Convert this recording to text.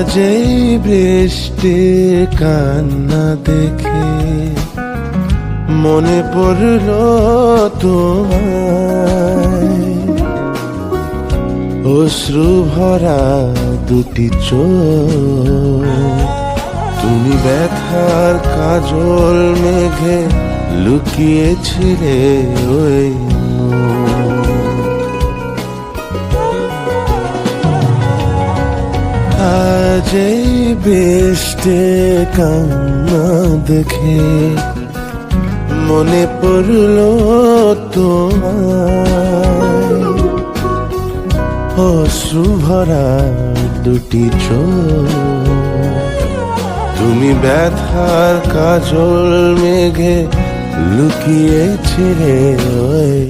আজ এই বৃষ্টির কান্না দেখে মনে পড়ল তোমায়, অশ্রু ভরা দুটি চোখ, তুমি ব্যথার কাজল মেঘে লুকিয়েছিলে ওই আজ এই বৃষ্টির কান্না দেখে মনে পড়ল তোমায়, অশ্রু ভরা দুটি চোখ, তুমি ব্যথার কাজল মেঘে লুকিয়েছিলে ওই